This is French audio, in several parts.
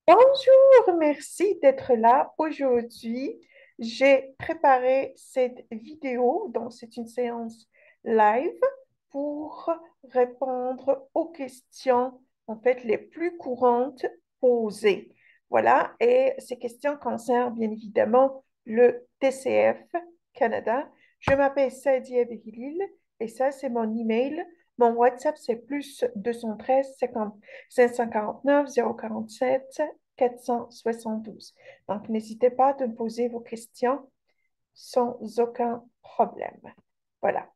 Bonjour, merci d'être là. Aujourd'hui, j'ai préparé cette vidéo, donc c'est une séance live pour répondre aux questions en fait les plus courantes posées. Voilà, et ces questions concernent bien évidemment le TCF Canada. Je m'appelle Sadia Behilil et ça c'est mon email. Mon WhatsApp c'est plus 213 50 549 047 472. Donc, n'hésitez pas de me poser vos questions sans aucun problème. Voilà.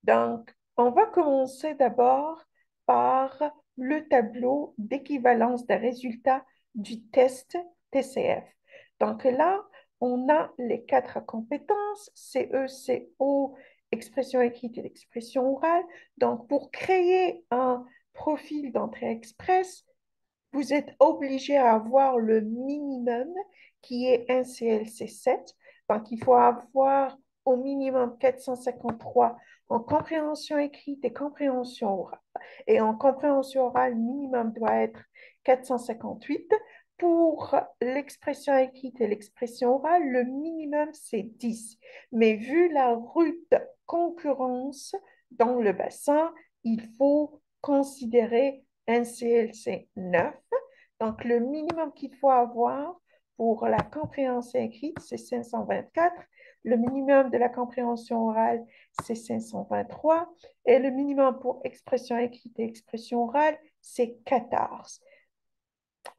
Donc, on va commencer d'abord par le tableau d'équivalence des résultats du test TCF. Donc là, on a les quatre compétences, CE, CO, expression écrite et expression orale. Donc, pour créer un profil d'entrée express, vous êtes obligé à avoir le minimum qui est un CLC 7. Donc, il faut avoir au minimum 453 en compréhension écrite et compréhension orale. Et en compréhension orale, le minimum doit être 458. Pour l'expression écrite et l'expression orale, le minimum, c'est 10. Mais vu la rude concurrence dans le bassin, il faut considérer un CLC 9. Donc, le minimum qu'il faut avoir pour la compréhension écrite, c'est 524. Le minimum de la compréhension orale, c'est 523. Et le minimum pour expression écrite et expression orale, c'est 14.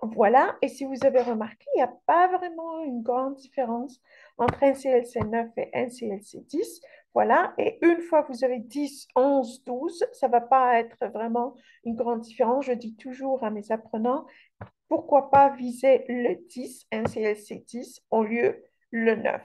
Voilà, et si vous avez remarqué, il n'y a pas vraiment une grande différence entre un CLC 9 et un CLC 10. Voilà, et une fois que vous avez 10, 11, 12, ça ne va pas être vraiment une grande différence. Je dis toujours à mes apprenants, pourquoi pas viser le 10, un CLC 10, au lieu le 9.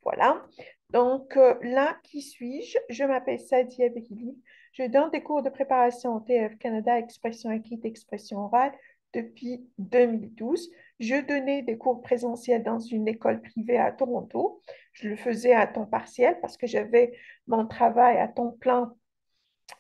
Voilà. Donc là, qui suis-je? Je m'appelle Sadia Behili. Je donne des cours de préparation au TF Canada, expression écrite, expression orale depuis 2012. Je donnais des cours présentiels dans une école privée à Toronto. Je le faisais à temps partiel parce que j'avais mon travail à temps plein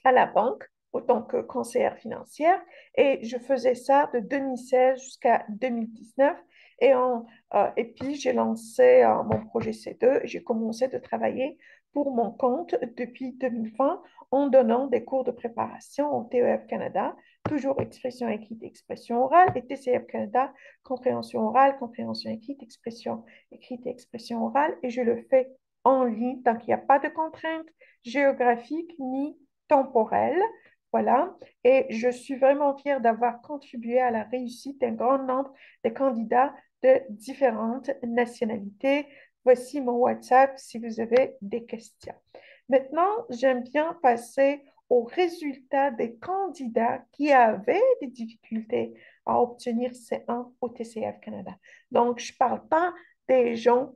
à la banque autant que conseillère financière et je faisais ça de 2016 jusqu'à 2019 et puis j'ai lancé mon projet C2 et j'ai commencé de travailler pour mon compte depuis 2020 en donnant des cours de préparation au TEF Canada, toujours expression écrite, expression orale et TCF Canada, compréhension orale, compréhension écrite, expression écrite et expression orale et je le fais en ligne, donc il n'y a pas de contraintes géographiques ni temporelle. Voilà. Et je suis vraiment fière d'avoir contribué à la réussite d'un grand nombre de candidats de différentes nationalités. Voici mon WhatsApp si vous avez des questions. Maintenant, j'aime bien passer aux résultats des candidats qui avaient des difficultés à obtenir C1 au TCF Canada. Donc, je ne parle pas des gens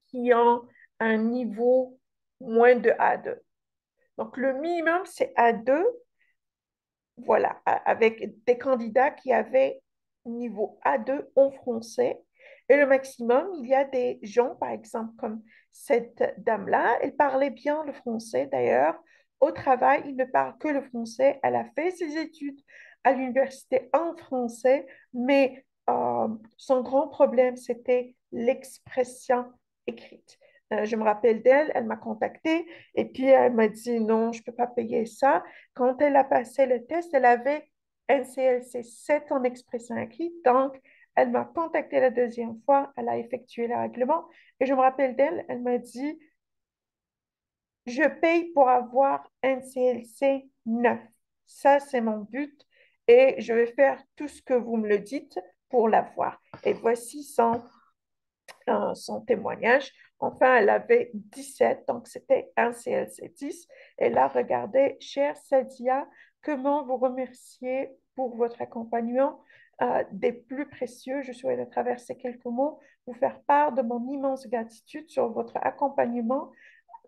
qui ont un niveau moins de A2. Donc, le minimum, c'est A2, voilà, avec des candidats qui avaient niveau A2 en français. Et le maximum, il y a des gens, par exemple, comme cette dame-là, elle parlait bien le français d'ailleurs. Au travail, il ne parle que le français. Elle a fait ses études à l'université en français, mais son grand problème, c'était l'expression écrite. Je me rappelle d'elle, elle m'a contactée et puis elle m'a dit non, je ne peux pas payer ça. Quand elle a passé le test, elle avait un CLC 7 en expression écrite. Donc, elle m'a contacté la deuxième fois. Elle a effectué le règlement. Et je me rappelle d'elle, elle m'a dit, je paye pour avoir un CLC 9. Ça, c'est mon but. Et je vais faire tout ce que vous me le dites pour l'avoir. Et voici son témoignage. Enfin, elle avait 17, donc c'était un CLC 10. Et là, regardez, chère Sadia, comment vous remercier pour votre accompagnement des plus précieux. Je souhaite à travers ces quelques mots vous faire part de mon immense gratitude sur votre accompagnement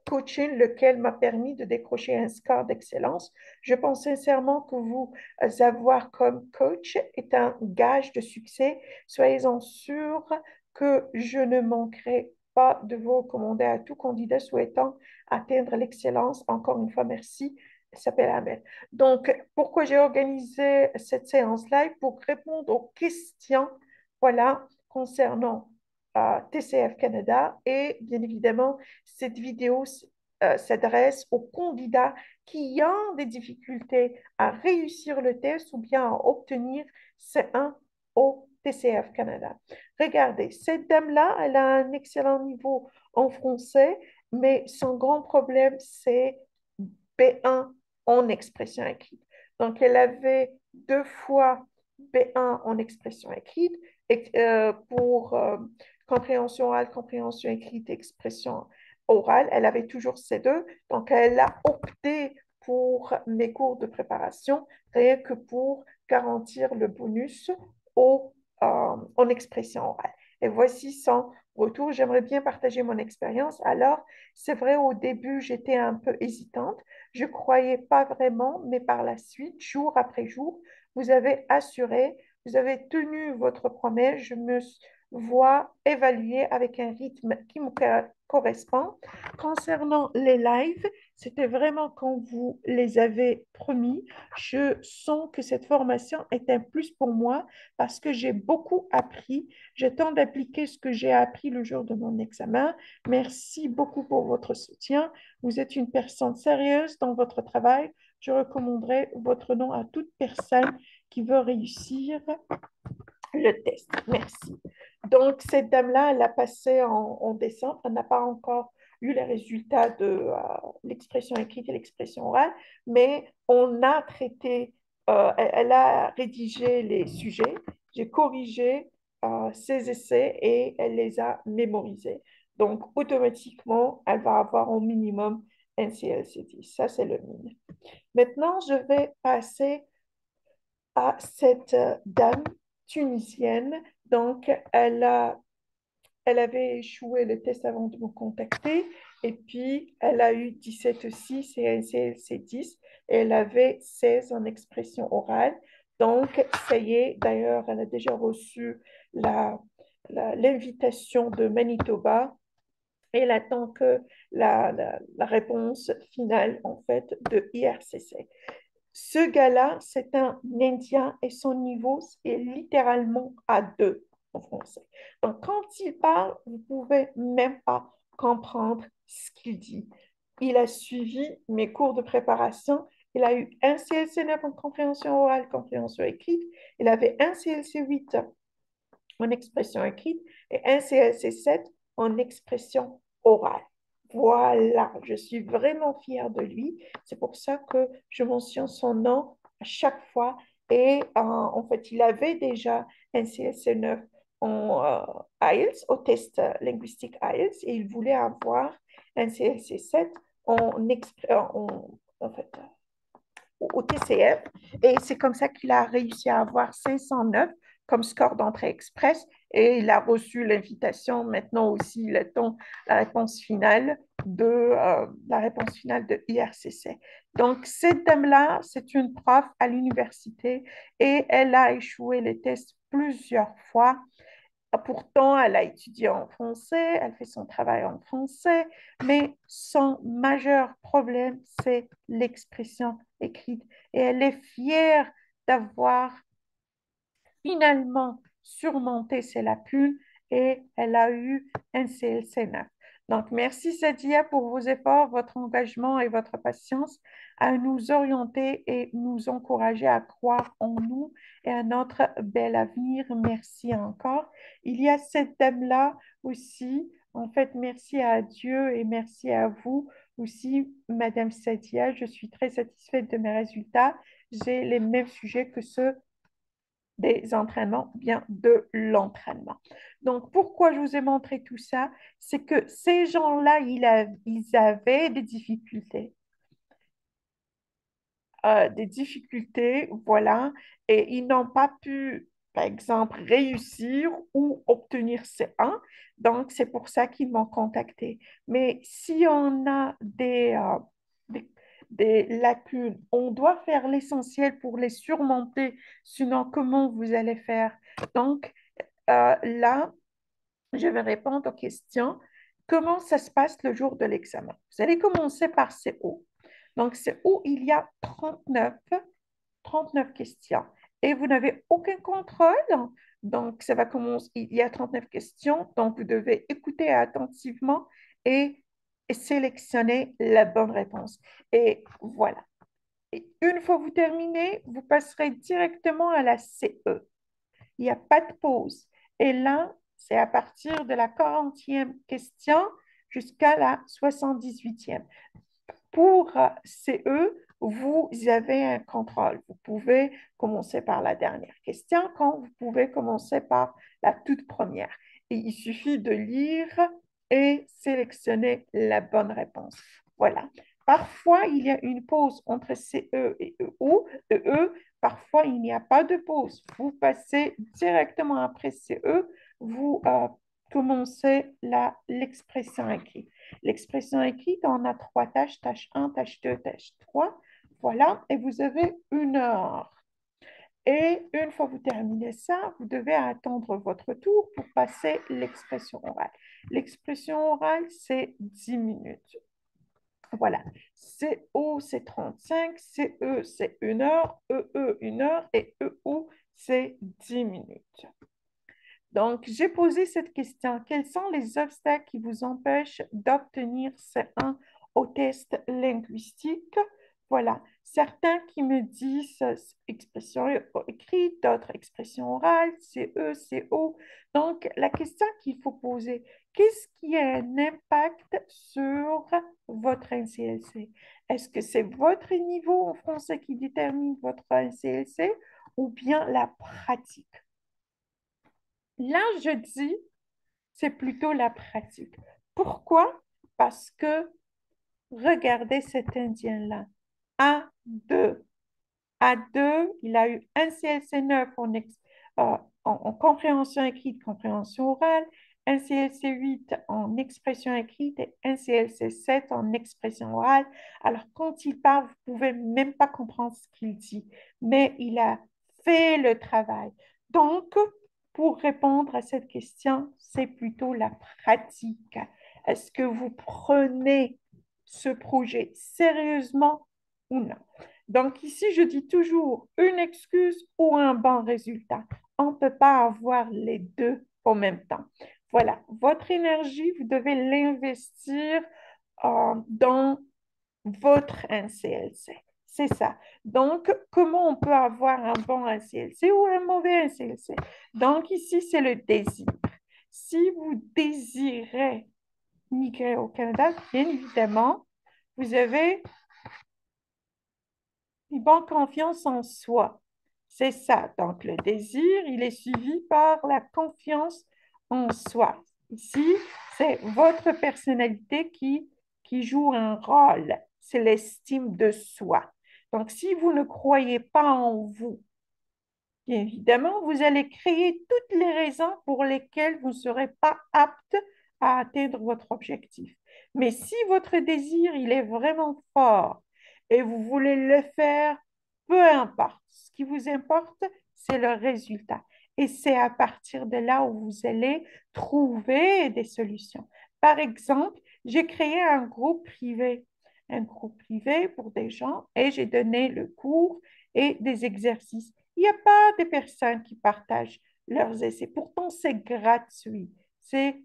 coaching, lequel m'a permis de décrocher un score d'excellence. Je pense sincèrement que vous avoir comme coach est un gage de succès. Soyez-en sûrs que je ne manquerai pas de vous recommander à tout candidat souhaitant atteindre l'excellence. Encore une fois, merci Elle s'appelle Amel. Donc, pourquoi j'ai organisé cette séance live? Pour répondre aux questions, voilà, concernant TCF Canada. Et bien évidemment, cette vidéo s'adresse aux candidats qui ont des difficultés à réussir le test ou bien à obtenir C1 au TCF Canada. Regardez, cette dame-là, elle a un excellent niveau en français, mais son grand problème, c'est B1 en expression écrite. Donc, elle avait 2 fois B1 en expression écrite pour compréhension orale, compréhension écrite, expression orale. Elle avait toujours ces deux. Donc, elle a opté pour mes cours de préparation rien que pour garantir le bonus en expression orale. Et voici son retour. J'aimerais bien partager mon expérience. Alors, c'est vrai, au début, j'étais un peu hésitante. Je ne croyais pas vraiment, mais par la suite, jour après jour, vous avez assuré, vous avez tenu votre promesse. Je me vois évaluer avec un rythme qui me correspond. Concernant les lives, c'était vraiment quand vous les avez promis. Je sens que cette formation est un plus pour moi parce que j'ai beaucoup appris. Je tente d'appliquer ce que j'ai appris le jour de mon examen. Merci beaucoup pour votre soutien. Vous êtes une personne sérieuse dans votre travail. Je recommanderais votre nom à toute personne qui veut réussir le test. Merci. Donc, cette dame-là, elle a passé en décembre. Elle n'a pas encore eu les résultats de l'expression écrite et l'expression orale, mais on a traité, elle a rédigé les sujets, j'ai corrigé ses essais et elle les a mémorisés. Donc, automatiquement, elle va avoir au minimum un CLC10. Ça, c'est le minimum. Maintenant, je vais passer à cette dame tunisienne. Donc, elle avait échoué le test avant de me contacter et puis elle a eu 17 aussi, c'est un CLC10 et elle avait 16 en expression orale. Donc, ça y est, d'ailleurs, elle a déjà reçu l'invitation de Manitoba et elle attend que la réponse finale, en fait, de IRCC. Ce gars-là, c'est un Indien et son niveau est littéralement à 2 en français. Donc, quand il parle, vous ne pouvez même pas comprendre ce qu'il dit. Il a suivi mes cours de préparation. Il a eu un CLC 9 en compréhension orale, compréhension écrite. Il avait un CLC 8 en expression écrite et un CLC 7 en expression orale. Voilà, je suis vraiment fière de lui. C'est pour ça que je mentionne son nom à chaque fois. Et en fait, il avait déjà un CLC 9 en IELTS, au test linguistique IELTS, et il voulait avoir un CLC 7 en fait, au TCF. Et c'est comme ça qu'il a réussi à avoir 509 comme score d'entrée express. Et il a reçu l'invitation. Maintenant aussi, il attend la réponse finale de IRCC. Donc, cette dame-là, c'est une prof à l'université et elle a échoué les tests plusieurs fois. Pourtant, elle a étudié en français, elle fait son travail en français, mais son majeur problème, c'est l'expression écrite. Et elle est fière d'avoir finalement surmonté ses lacunes et elle a eu un CLC 9. Donc, merci Sadia pour vos efforts, votre engagement et votre patience à nous orienter et nous encourager à croire en nous et à notre bel avenir. Merci encore. Il y a cette dame-là aussi. En fait, merci à Dieu et merci à vous aussi, Madame Sadia. Je suis très satisfaite de mes résultats. J'ai les mêmes sujets que ceux des entraînements, bien de l'entraînement. Donc, pourquoi je vous ai montré tout ça? C'est que ces gens-là, ils avaient des difficultés, voilà, et ils n'ont pas pu, par exemple, réussir ou obtenir C1. Donc, c'est pour ça qu'ils m'ont contacté. Mais si on a des, des lacunes, on doit faire l'essentiel pour les surmonter. Sinon, comment vous allez faire? Donc, là, je vais répondre aux questions. Comment ça se passe le jour de l'examen? Vous allez commencer par CO. Donc, c'est où il y a 39 questions. Et vous n'avez aucun contrôle. Donc, ça va commencer, il y a 39 questions. Donc, vous devez écouter attentivement et sélectionner la bonne réponse. Et voilà. Et une fois vous terminez, vous passerez directement à la CE. Il n'y a pas de pause. Et là, c'est à partir de la 40e question jusqu'à la 78e. Pour CE, vous avez un contrôle. Vous pouvez commencer par la dernière question, quand vous pouvez commencer par la toute première. Et il suffit de lire et sélectionner la bonne réponse. Voilà. Parfois, il y a une pause entre CE et EE. Parfois, il n'y a pas de pause. Vous passez directement après CE, vous commencez l'expression écrite. L'expression écrite, on a trois tâches, tâche 1, tâche 2, tâche 3. Voilà, et vous avez 1 heure. Et une fois que vous terminez ça, vous devez attendre votre tour pour passer l'expression orale. L'expression orale, c'est 10 minutes. Voilà. CO, c'est 35, CE, c'est 1 heure, EE, 1 heure et EO, c'est 10 minutes. Donc, j'ai posé cette question. Quels sont les obstacles qui vous empêchent d'obtenir C1 au test linguistique? Voilà. Certains qui me disent expression écrite, d'autres expression orale, CE, CO. Donc, la question qu'il faut poser, qu'est-ce qui a un impact sur votre NCLC? Est-ce que c'est votre niveau en français qui détermine votre NCLC ou bien la pratique? Là, je dis, c'est plutôt la pratique. Pourquoi? Parce que regardez cet Indien-là. A2. A2, il a eu un CLC 9 en compréhension écrite, compréhension orale, un CLC 8 en expression écrite et un CLC 7 en expression orale. Alors, quand il parle, vous ne pouvez même pas comprendre ce qu'il dit, mais il a fait le travail. Donc, pour répondre à cette question, c'est plutôt la pratique. Est-ce que vous prenez ce projet sérieusement ou non? Donc ici, je dis toujours une excuse ou un bon résultat. On ne peut pas avoir les deux en même temps. Voilà, votre énergie, vous devez l'investir dans votre NCLC. C'est ça. Donc, comment on peut avoir un bon NCLC ou un mauvais NCLC? Donc, ici, c'est le désir. Si vous désirez migrer au Canada, bien évidemment, vous avez une bonne confiance en soi. C'est ça. Donc, le désir, il est suivi par la confiance en soi. Ici, c'est votre personnalité qui joue un rôle. C'est l'estime de soi. Donc, si vous ne croyez pas en vous, bien évidemment, vous allez créer toutes les raisons pour lesquelles vous ne serez pas apte à atteindre votre objectif. Mais si votre désir, il est vraiment fort et vous voulez le faire, peu importe. Ce qui vous importe, c'est le résultat. Et c'est à partir de là où vous allez trouver des solutions. Par exemple, j'ai créé un groupe privé pour des gens et j'ai donné le cours et des exercices. Il n'y a pas de personnes qui partagent leurs essais. Pourtant, c'est gratuit. C'est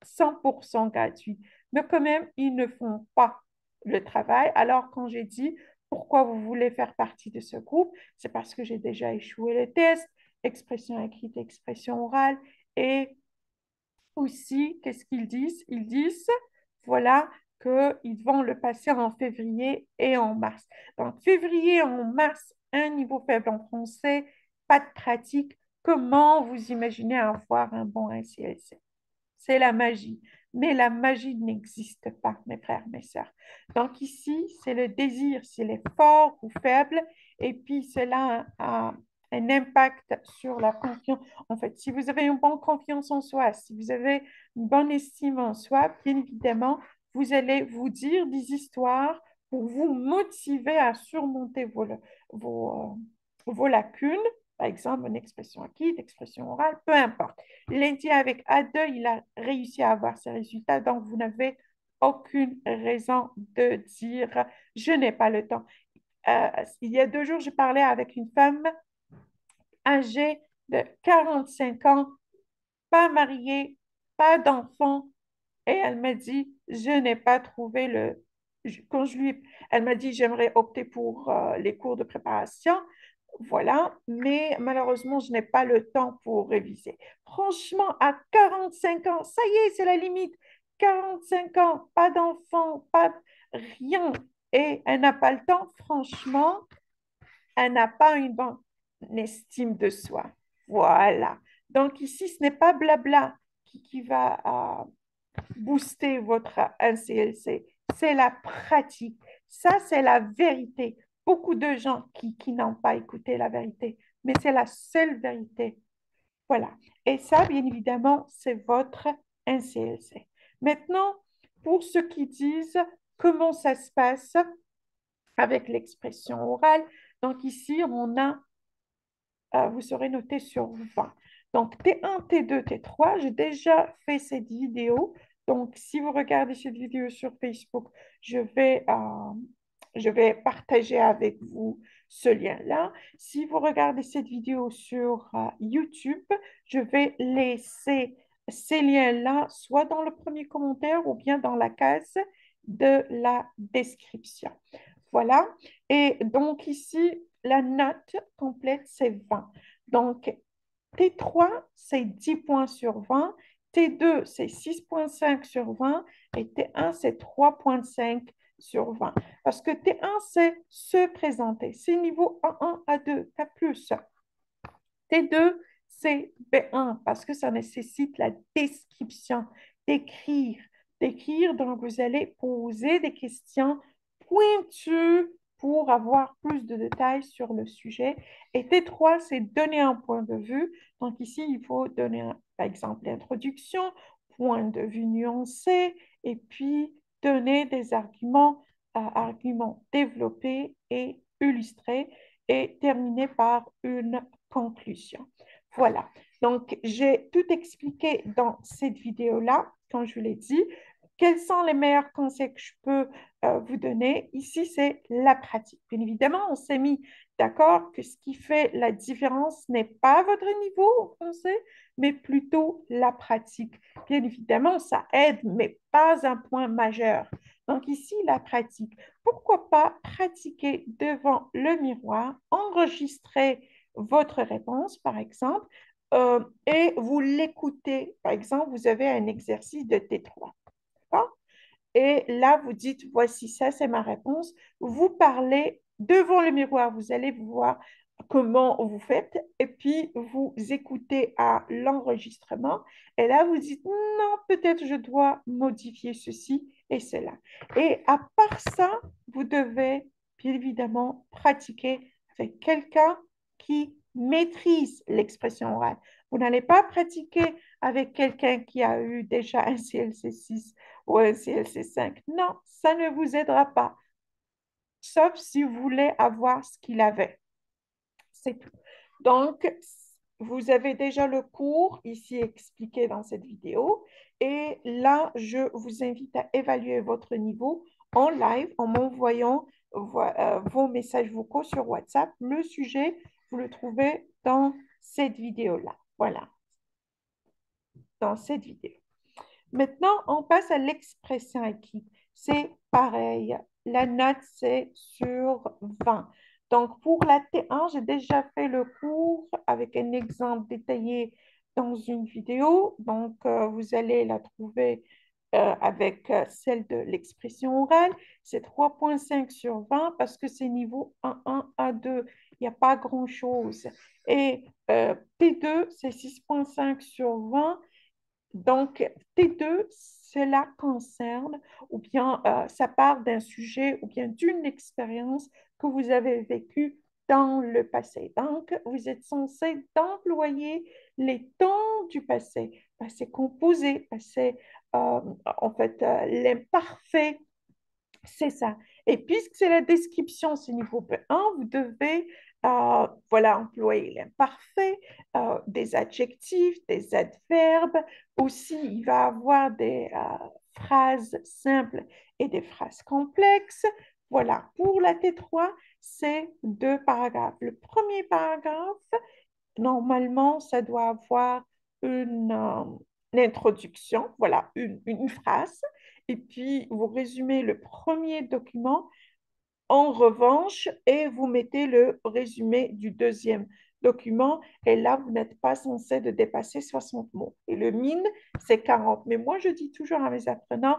100% gratuit. Mais quand même, ils ne font pas le travail. Alors, quand j'ai dit pourquoi vous voulez faire partie de ce groupe, c'est parce que j'ai déjà échoué le test, expression écrite, expression orale. Et aussi, qu'est-ce qu'ils disent? Ils disent, voilà, qu'ils vont le passer en février et en mars. Donc, février et en mars, un niveau faible en français, pas de pratique. Comment vous imaginez avoir un bon ICLC? C'est la magie. Mais la magie n'existe pas, mes frères, mes sœurs. Donc ici, c'est le désir, s'il est fort ou faible, et puis cela a un impact sur la confiance. En fait, si vous avez une bonne confiance en soi, si vous avez une bonne estime en soi, bien évidemment, vous allez vous dire des histoires pour vous motiver à surmonter vos, vos lacunes. Par exemple, une expression acquise, expression orale, peu importe. L'Indien avec A2, il a réussi à avoir ses résultats, donc vous n'avez aucune raison de dire Je n'ai pas le temps. Il y a 2 jours, je parlais avec une femme âgée de 45 ans, pas mariée, pas d'enfant, et elle m'a dit, je n'ai pas trouvé le... Quand elle m'a dit, j'aimerais opter pour les cours de préparation, voilà, mais malheureusement, je n'ai pas le temps pour réviser. Franchement, à 45 ans, ça y est, c'est la limite. 45 ans, pas d'enfant, pas rien. Et elle n'a pas le temps, franchement, elle n'a pas une bonne estime de soi. Voilà. Donc ici, ce n'est pas blabla qui va booster votre NCLC, c'est la pratique. Ça, c'est la vérité. Beaucoup de gens qui n'ont pas écouté la vérité, mais c'est la seule vérité. Voilà. Et ça, bien évidemment, c'est votre NCLC. Maintenant, pour ceux qui disent comment ça se passe avec l'expression orale, donc ici, vous serez noté sur 20. Donc, T1, T2, T3, j'ai déjà fait cette vidéo. Donc, si vous regardez cette vidéo sur Facebook, je vais partager avec vous ce lien-là. Si vous regardez cette vidéo sur YouTube, je vais laisser ces liens-là soit dans le premier commentaire ou bien dans la case de la description. Voilà. Et donc ici, la note complète, c'est 20. Donc, T3, c'est 10 points sur 20. T2, c'est 6,5 sur 20. Et T1, c'est 3,5 sur 20. Parce que T1, c'est se présenter. C'est niveau A1, A2, pas plus. T2, c'est B1 parce que ça nécessite la description, d'écrire. D'écrire, donc vous allez poser des questions pointues pour avoir plus de détails sur le sujet. Et T3, c'est donner un point de vue. Donc ici, il faut donner, par exemple, l'introduction, point de vue nuancé, et puis donner des arguments développés et illustrés, et terminer par une conclusion. Voilà. Donc, j'ai tout expliqué dans cette vidéo-là, comme je vous l'ai dit. Quels sont les meilleurs conseils que je peux vous donner? Ici, c'est la pratique. Bien évidemment, on s'est mis d'accord que ce qui fait la différence n'est pas votre niveau en français, mais plutôt la pratique. Bien évidemment, ça aide, mais pas un point majeur. Donc ici, la pratique. Pourquoi pas pratiquer devant le miroir, enregistrer votre réponse, par exemple, et vous l'écoutez. Par exemple, vous avez un exercice de T3. Et là, vous dites, voici ça, c'est ma réponse. Vous parlez devant le miroir, vous allez voir comment vous faites, et puis vous écoutez à l'enregistrement. Et là, vous dites, non, peut-être je dois modifier ceci et cela. Et à part ça, vous devez bien évidemment pratiquer avec quelqu'un qui maîtrise l'expression orale. Vous n'allez pas pratiquer avec quelqu'un qui a eu déjà un CLC6 ou un CLC5. Non, ça ne vous aidera pas, sauf si vous voulez avoir ce qu'il avait. C'est tout. Donc, vous avez déjà le cours ici expliqué dans cette vidéo. Et là, je vous invite à évaluer votre niveau en live en m'envoyant vos messages vocaux sur WhatsApp. Le sujet, vous le trouvez dans cette vidéo-là. Voilà, dans cette vidéo. Maintenant, on passe à l'expression écrite. C'est pareil. La note, c'est sur 20. Donc, pour la T1, j'ai déjà fait le cours avec un exemple détaillé dans une vidéo. Donc, vous allez la trouver avec celle de l'expression orale. C'est 3,5 sur 20 parce que c'est niveau A1, A2. Il n'y a pas grand-chose. Et T2, c'est 6,5 sur 20. Donc, T2, cela concerne ou bien ça part d'un sujet ou bien d'une expérience que vous avez vécue dans le passé. Donc, vous êtes censé d'employer les temps du passé, passé composé, passé, l'imparfait, c'est ça. Et puisque c'est la description, c'est niveau B1, vous devez voilà, employer l'imparfait, des adjectifs, des adverbes. Aussi, il va avoir des phrases simples et des phrases complexes. Voilà, pour la T3, c'est deux paragraphes. Le premier paragraphe, normalement, ça doit avoir une introduction, voilà, une phrase, et puis vous résumez le premier document en revanche, et vous mettez le résumé du deuxième document, et là, vous n'êtes pas censé de dépasser 60 mots. Et le min, c'est 40. Mais moi, je dis toujours à mes apprenants,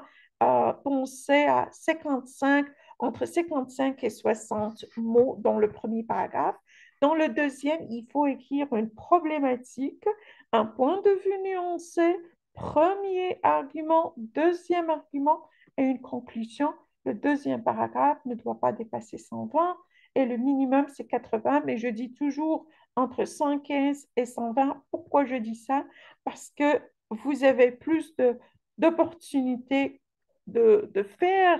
pensez à 55, entre 55 et 60 mots dans le premier paragraphe. Dans le deuxième, il faut écrire une problématique, un point de vue nuancé, premier argument, deuxième argument et une conclusion. Le deuxième paragraphe ne doit pas dépasser 120 et le minimum, c'est 80, mais je dis toujours entre 115 et 120. Pourquoi je dis ça? Parce que vous avez plus d'opportunités de faire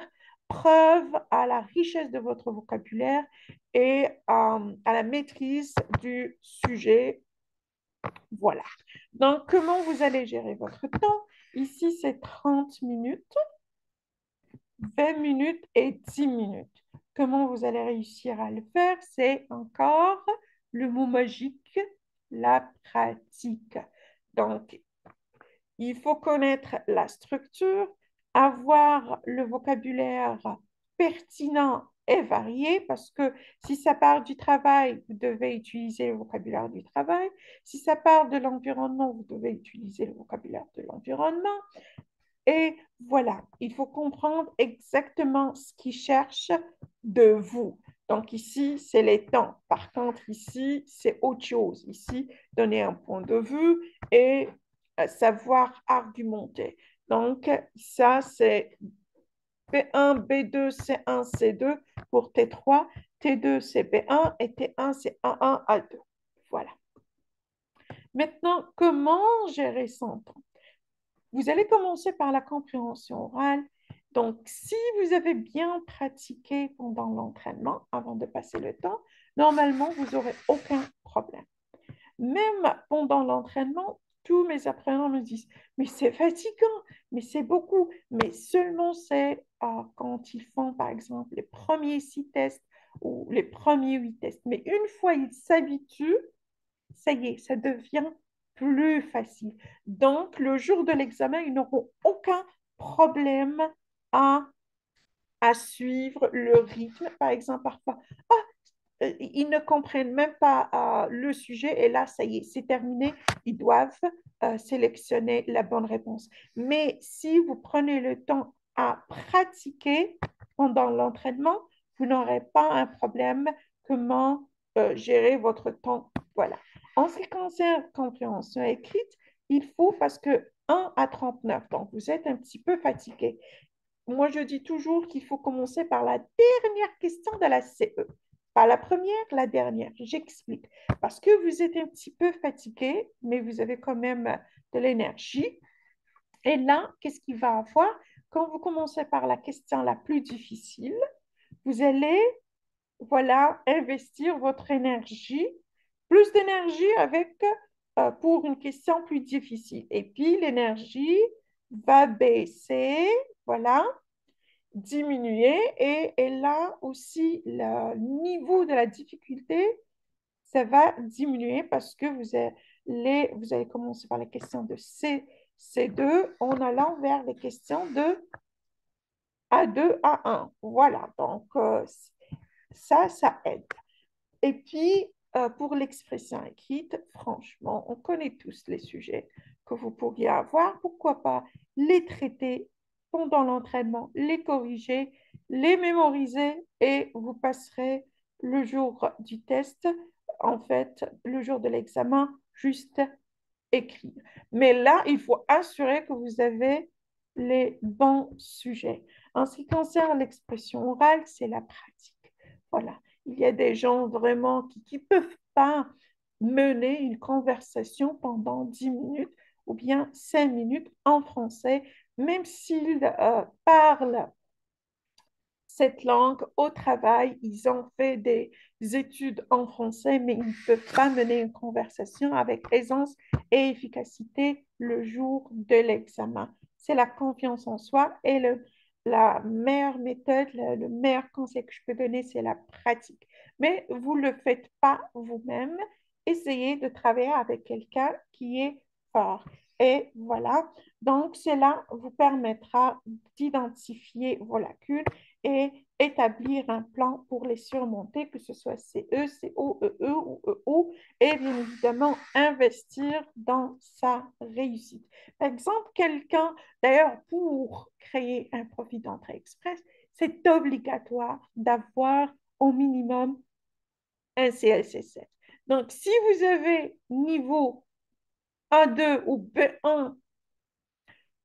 preuve à la richesse de votre vocabulaire et à la maîtrise du sujet. Voilà. Donc, comment vous allez gérer votre temps? Ici, c'est 30 minutes. 20 minutes et 10 minutes. Comment vous allez réussir à le faire? C'est encore le mot magique, la pratique. Donc, il faut connaître la structure, avoir le vocabulaire pertinent et varié, parce que si ça part du travail, vous devez utiliser le vocabulaire du travail. Si ça part de l'environnement, vous devez utiliser le vocabulaire de l'environnement. Et voilà, il faut comprendre exactement ce qu'ils cherchent de vous. Donc ici, c'est les temps. Par contre, ici, c'est autre chose. Ici, donner un point de vue et savoir argumenter. Donc, ça, c'est B1, B2, C1, C2 pour T3. T2, c'est B1 et T1, c'est A1, A2. Voilà. Maintenant, comment gérer son temps? Vous allez commencer par la compréhension orale. Donc, si vous avez bien pratiqué pendant l'entraînement avant de passer le temps, normalement, vous n'aurez aucun problème. Même pendant l'entraînement, tous mes apprenants me disent, mais c'est fatigant, mais c'est beaucoup, mais seulement c'est quand ils font, par exemple, les premiers 6 tests ou les premiers 8 tests. Mais une fois ils s'habituent, ça y est, ça devient plus facile. Donc, le jour de l'examen, ils n'auront aucun problème à, à suivre le rythme. Par exemple, parfois, ils ne comprennent même pas le sujet et là, ça y est, c'est terminé. Ils doivent sélectionner la bonne réponse. Mais si vous prenez le temps à pratiquer pendant l'entraînement, vous n'aurez pas un problème comment gérer votre temps. Voilà. En ce qui concerne compréhension écrite, il faut, parce que 1 à 39, donc vous êtes un petit peu fatigué. Moi, je dis toujours qu'il faut commencer par la dernière question de la CE. Pas la première, la dernière. J'explique. Parce que vous êtes un petit peu fatigué, mais vous avez quand même de l'énergie. Et là, qu'est-ce qu'il va avoir? Quand vous commencez par la question la plus difficile, vous allez, voilà, investir votre énergie, plus d'énergie avec pour une question plus difficile. Et puis, l'énergie va baisser, voilà, diminuer et là aussi le niveau de la difficulté, ça va diminuer parce que vous allez commencer par les questions de C2 en allant vers les questions de A2, A1. Voilà, donc ça aide. Et puis, pour l'expression écrite, franchement, on connaît tous les sujets que vous pourriez avoir. Pourquoi pas les traiter pendant l'entraînement, les corriger, les mémoriser et vous passerez le jour du test, en fait, le jour de l'examen, juste écrire. Mais là, il faut assurer que vous avez les bons sujets. En ce qui concerne l'expression orale, c'est la pratique. Voilà. Il y a des gens vraiment qui ne peuvent pas mener une conversation pendant 10 minutes ou bien 5 minutes en français, même s'ils parlent cette langue au travail. Ils ont fait des études en français, mais ils ne peuvent pas mener une conversation avec aisance et efficacité le jour de l'examen. C'est la confiance en soi et la meilleure méthode, le meilleur conseil que je peux donner, c'est la pratique. Mais vous ne le faites pas vous-même. Essayez de travailler avec quelqu'un qui est fort. Et voilà, donc cela vous permettra d'identifier vos lacunes et établir un plan pour les surmonter, que ce soit CE, CO, EE ou EO, et bien évidemment investir dans sa réussite. Par exemple, quelqu'un, d'ailleurs, pour créer un profit d'entrée express, c'est obligatoire d'avoir au minimum un CLC7. Donc, si vous avez niveau A2 ou B1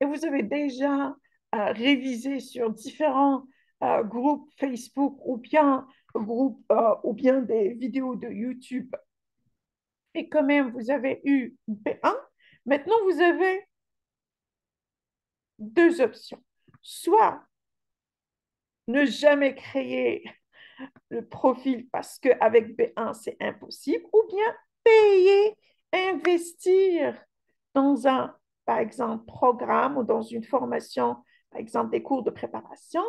et vous avez déjà révisé sur différents groupes Facebook ou bien des vidéos de YouTube et quand même vous avez eu B1, maintenant vous avez deux options. Soit ne jamais créer le profil parce qu'avec B1, c'est impossible, ou bien payer, investir dans un, par exemple, programme ou dans une formation, par exemple, des cours de préparation,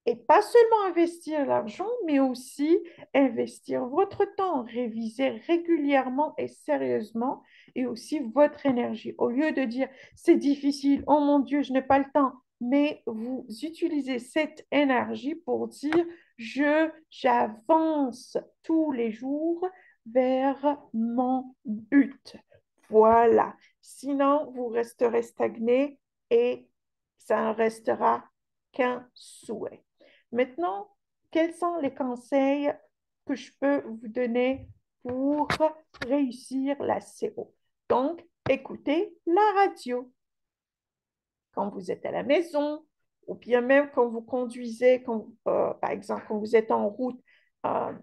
et pas seulement investir l'argent, mais aussi investir votre temps, réviser régulièrement et sérieusement, et aussi votre énergie. Au lieu de dire, c'est difficile, oh mon Dieu, je n'ai pas le temps, mais vous utilisez cette énergie pour dire, j'avance tous les jours vers mon but. Voilà. Sinon, vous resterez stagné et ça ne restera qu'un souhait. Maintenant, quels sont les conseils que je peux vous donner pour réussir la CO? Donc, écoutez la radio quand vous êtes à la maison ou bien même quand vous conduisez, par exemple, quand vous êtes en route, euh,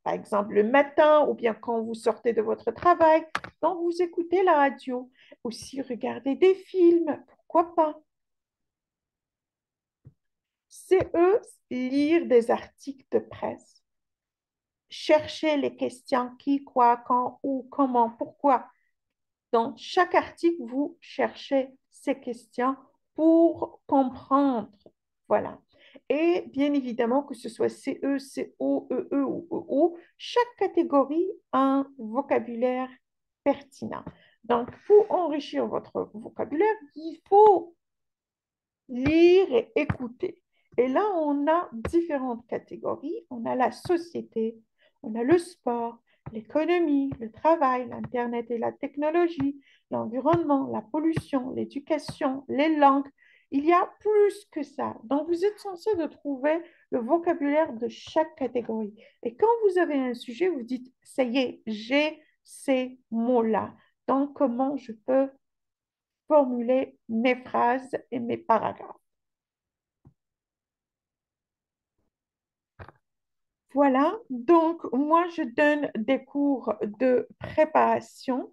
par exemple le matin ou bien quand vous sortez de votre travail. Donc, vous écoutez la radio. Aussi, regardez des films, pourquoi pas? C'est eux lire des articles de presse, chercher les questions qui, quoi, quand, où, comment, pourquoi. Dans chaque article, vous cherchez ces questions pour comprendre. Voilà. Et bien évidemment, que ce soit CE, CO, EE ou EO, chaque catégorie a un vocabulaire pertinent. Donc, pour enrichir votre vocabulaire, il faut lire et écouter. Et là, on a différentes catégories. On a la société, on a le sport, l'économie, le travail, l'Internet et la technologie, l'environnement, la pollution, l'éducation, les langues. Il y a plus que ça. Donc, vous êtes censé de trouver le vocabulaire de chaque catégorie. Et quand vous avez un sujet, vous dites, ça y est, j'ai ces mots-là. Donc, comment je peux formuler mes phrases et mes paragraphes? Voilà, donc moi je donne des cours de préparation.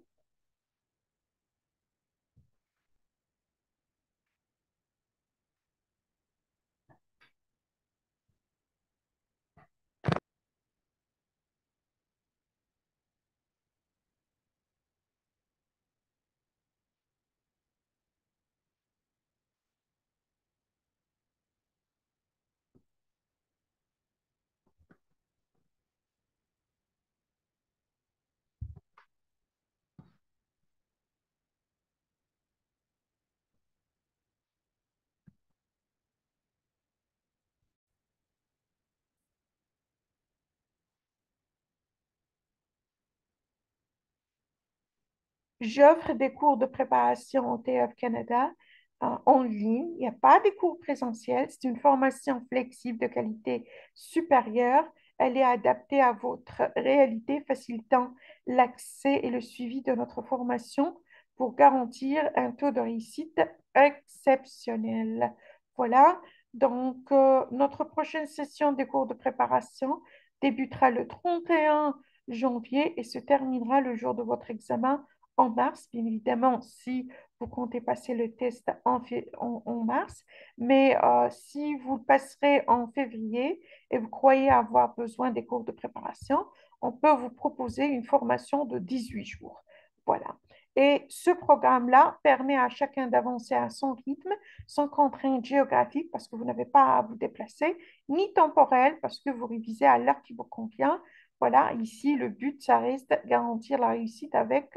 J'offre des cours de préparation au TF Canada en ligne. Il n'y a pas de cours présentiels. C'est une formation flexible de qualité supérieure. Elle est adaptée à votre réalité, facilitant l'accès et le suivi de notre formation pour garantir un taux de réussite exceptionnel. Voilà, donc notre prochaine session des cours de préparation débutera le 31 janvier et se terminera le jour de votre examen en mars, bien évidemment, si vous comptez passer le test en mars, mais si vous le passerez en février et vous croyez avoir besoin des cours de préparation, on peut vous proposer une formation de 18 jours. Voilà. Et ce programme-là permet à chacun d'avancer à son rythme, sans contrainte géographique, parce que vous n'avez pas à vous déplacer, ni temporelle, parce que vous révisez à l'heure qui vous convient. Voilà, ici, le but, ça reste de garantir la réussite avec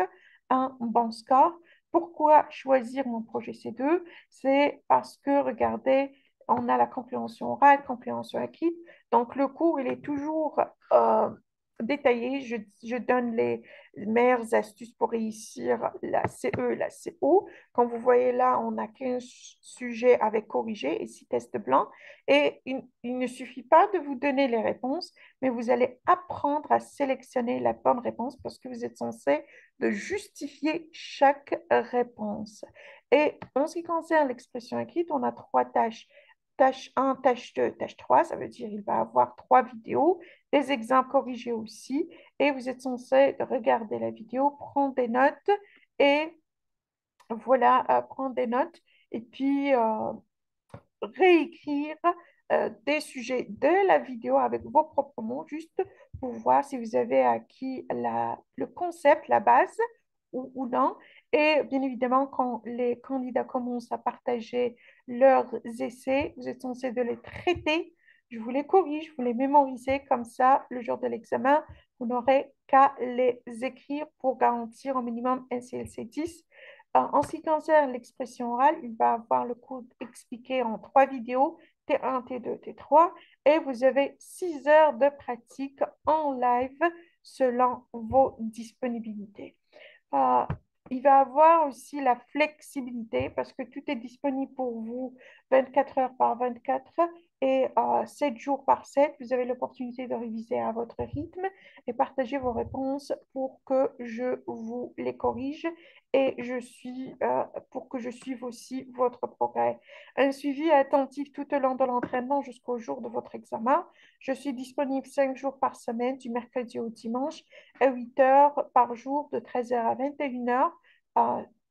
un bon score. Pourquoi choisir mon projet C2? C'est parce que, regardez, on a la compréhension orale, compréhension écrite. Donc, le cours, il est toujours détaillé. Je donne les meilleures astuces pour réussir la CE, la CO. Comme vous voyez là, on a 15 sujets avec corrigé et 6 tests blancs. Et il ne suffit pas de vous donner les réponses, mais vous allez apprendre à sélectionner la bonne réponse parce que vous êtes censé de justifier chaque réponse. Et en ce qui concerne l'expression écrite, on a 3 tâches. Tâche 1, tâche 2, tâche 3, ça veut dire il va avoir 3 vidéos, des exemples corrigés aussi, et vous êtes censé regarder la vidéo, prendre des notes, et voilà, prendre des notes, et puis réécrire des sujets de la vidéo avec vos propres mots, juste pour voir si vous avez acquis le concept, la base ou non. Et bien évidemment, quand les candidats commencent à partager leurs essais, vous êtes censé de les traiter. Je vous les corrige, vous les mémorisez comme ça, le jour de l'examen, vous n'aurez qu'à les écrire pour garantir au minimum un CLC 10. En ce qui concerne l'expression orale, il va avoir le cours expliqué en 3 vidéos, T1, T2, T3, et vous avez 6 heures de pratique en live selon vos disponibilités. Euh, il va avoir aussi la flexibilité parce que tout est disponible pour vous 24 heures par 24 et 7 jours par 7. Vous avez l'opportunité de réviser à votre rythme et partager vos réponses pour que je vous les corrige et pour que je suive aussi votre progrès. Un suivi attentif tout au long de l'entraînement jusqu'au jour de votre examen. Je suis disponible 5 jours par semaine, du mercredi au dimanche, à 8 heures par jour, de 13 heures à 21 heures,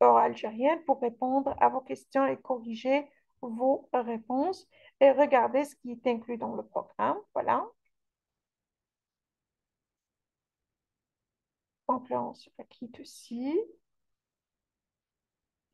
heure algérienne, pour répondre à vos questions et corriger vos réponses et regarder ce qui est inclus dans le programme. Voilà. Donc là, on se quitte aussi.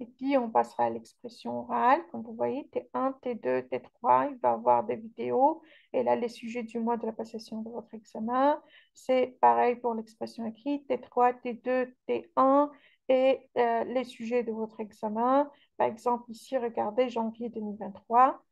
Et puis, on passera à l'expression orale. Comme vous voyez, T1, T2, T3, il va y avoir des vidéos. Et là, les sujets du mois de la passation de votre examen. C'est pareil pour l'expression écrite, T3, T2, T1 et les sujets de votre examen. Par exemple, ici, regardez, janvier 2023.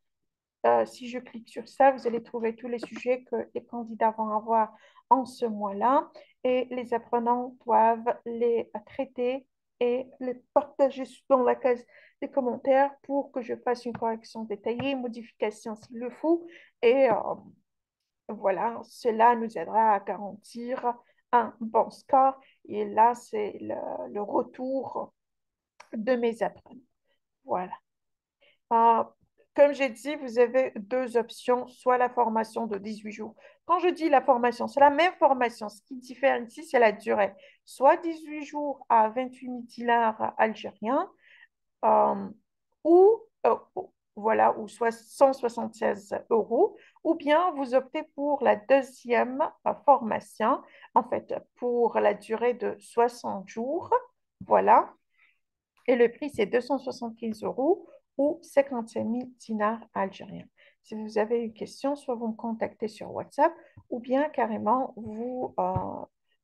Si je clique sur ça, vous allez trouver tous les sujets que les candidats vont avoir en ce mois-là et les apprenants doivent les traiter et les partager dans la case des commentaires pour que je fasse une correction détaillée, modification s'il le faut. Et voilà, cela nous aidera à garantir un bon score. Et là, c'est le retour de mes apprenants. Voilà. Euh, Comme j'ai dit, vous avez 2 options, soit la formation de 18 jours. Quand je dis la formation, c'est la même formation. Ce qui diffère ici, c'est la durée. Soit 18 jours à 28 000 dinars algériens, euh, ou, voilà, ou soit 176 euros, ou bien vous optez pour la deuxième formation, en fait, pour la durée de 60 jours. Voilà. Et le prix, c'est 275 euros ou 55 000 dinars algériens. Si vous avez une question, soit vous me contactez sur WhatsApp ou bien carrément vous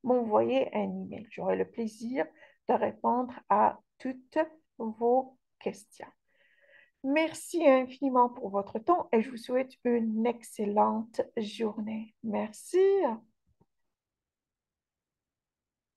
m'envoyez un email. J'aurai le plaisir de répondre à toutes vos questions. Merci infiniment pour votre temps et je vous souhaite une excellente journée. Merci.